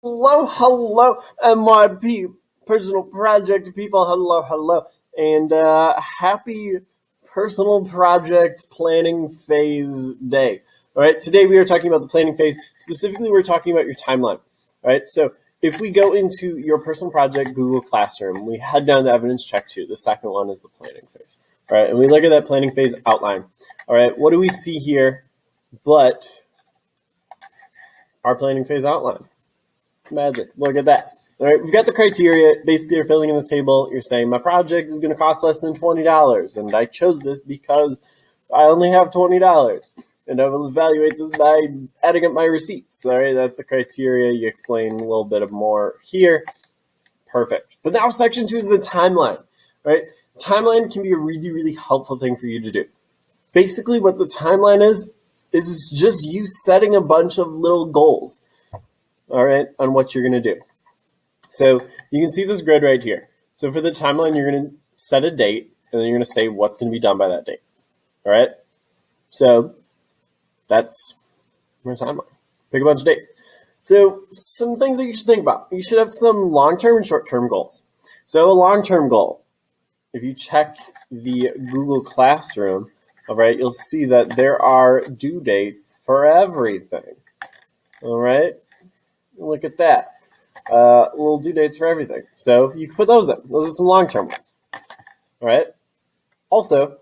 Hello, MYP, personal project people, hello, and happy personal project planning phase day. All right, today we are talking about the planning phase. Specifically, we're talking about your timeline. All right, so if we go into your personal project Google Classroom, we head down to evidence check 2. The second one is the planning phase. All right, and we look at that planning phase outline. All right, what do we see here but our planning phase outline? Magic. Look at that. All right, we've got the criteria. Basically, you're filling in this table. You're saying my project is going to cost less than $20, and I chose this because I only have $20, and I will evaluate this by adding up my receipts. All right, that's the criteria. You explain a little bit more here. Perfect. But now section 2 is the timeline. Right? Timeline can be a really helpful thing for you to do. Basically, what the timeline is just you setting a bunch of little goals. All right, on what you're going to do. So you can see this grid right here. So for the timeline, you're going to set a date, and then you're going to say what's going to be done by that date. All right, so that's your timeline. Pick a bunch of dates. So some things that you should think about. You should have some long-term and short-term goals. So a long-term goal, if you check the Google Classroom, all right, you'll see that there are due dates for everything. All right. Look at that. Little due dates for everything. So you can put those in. Those are some long-term ones. All right. Also,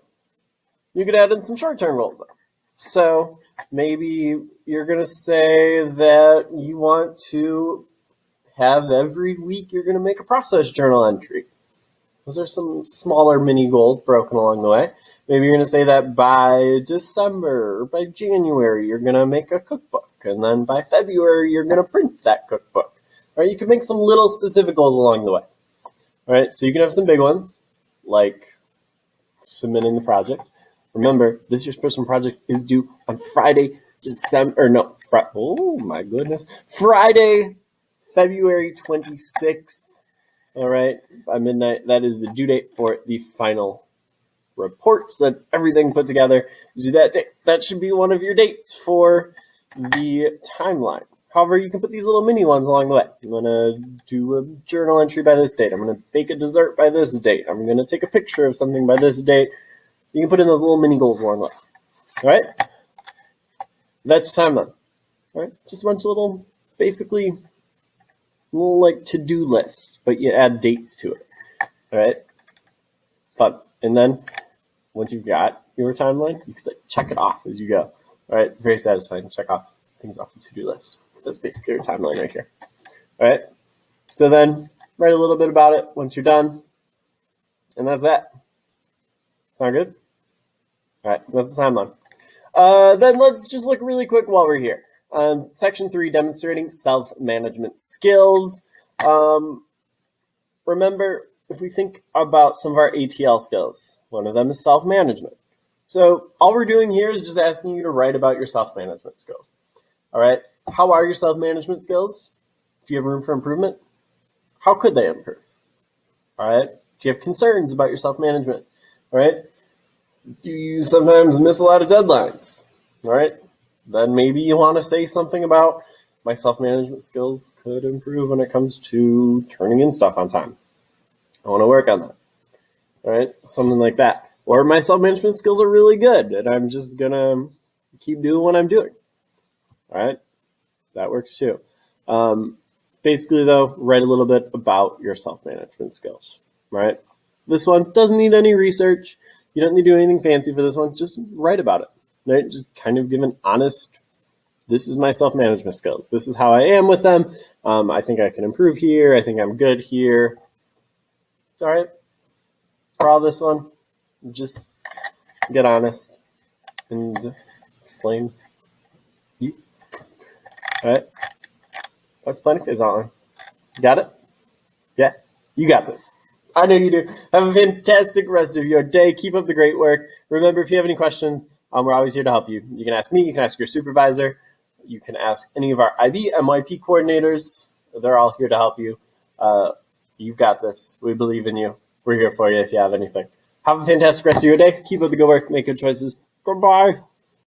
you could add in some short-term goals, though. So maybe you're going to say that you want to have every week you're going to make a process journal entry. Those are some smaller mini goals broken along the way. Maybe you're going to say that by December or by January, you're going to make a cookbook. And then by February, you're going to print that cookbook. All right, you can make some little specific goals along the way. All right, so you can have some big ones, like submitting the project. Remember, this year's personal project is due on Friday, Friday, February 26th. All right, by midnight. That is the due date for the final report. So that's everything put together. Do that date. That should be one of your dates for the timeline. However, you can put these little mini ones along the way. I'm going to do a journal entry by this date. I'm going to bake a dessert by this date. I'm going to take a picture of something by this date. You can put in those little mini goals along the way. All right? That's timeline. All right? Just a bunch of little, basically, little like to-do list, but you add dates to it. All right? Fun. And then once you've got your timeline, you can check it off as you go. All right, it's very satisfying to check off things off the to-do list. That's basically your timeline right here. All right, so then write a little bit about it once you're done, and that's that. Sound good? All right, that's the timeline. Then let's just look really quick while we're here. Section 3, demonstrating self-management skills. Remember, if we think about some of our ATL skills, one of them is self-management. So all we're doing here is just asking you to write about your self-management skills. All right. How are your self-management skills? Do you have room for improvement? How could they improve? All right. Do you have concerns about your self-management? All right. Do you sometimes miss a lot of deadlines? All right. Then maybe you want to say something about my self-management skills could improve when it comes to turning in stuff on time. I want to work on that. All right. Something like that. Or my self-management skills are really good, and I'm just going to keep doing what I'm doing. All right? That works too. Basically, though, write a little bit about your self-management skills. All right? This one doesn't need any research. You don't need to do anything fancy for this one. Just write about it. Right? Just kind of give an honest, this is my self-management skills. This is how I am with them. I think I can improve here. I think I'm good here. All right? For all this one, just get honest and explain you. All right. That's planning phase outline. Got it? Yeah, you got this. I know you do. Have a fantastic rest of your day. Keep up the great work. Remember, if you have any questions, we're always here to help you. You can ask me. You can ask your supervisor. You can ask any of our IB, MYP coordinators. They're all here to help you. You've got this. We believe in you. We're here for you if you have anything. Have a fantastic rest of your day. Keep up the good work. Make good choices. Goodbye.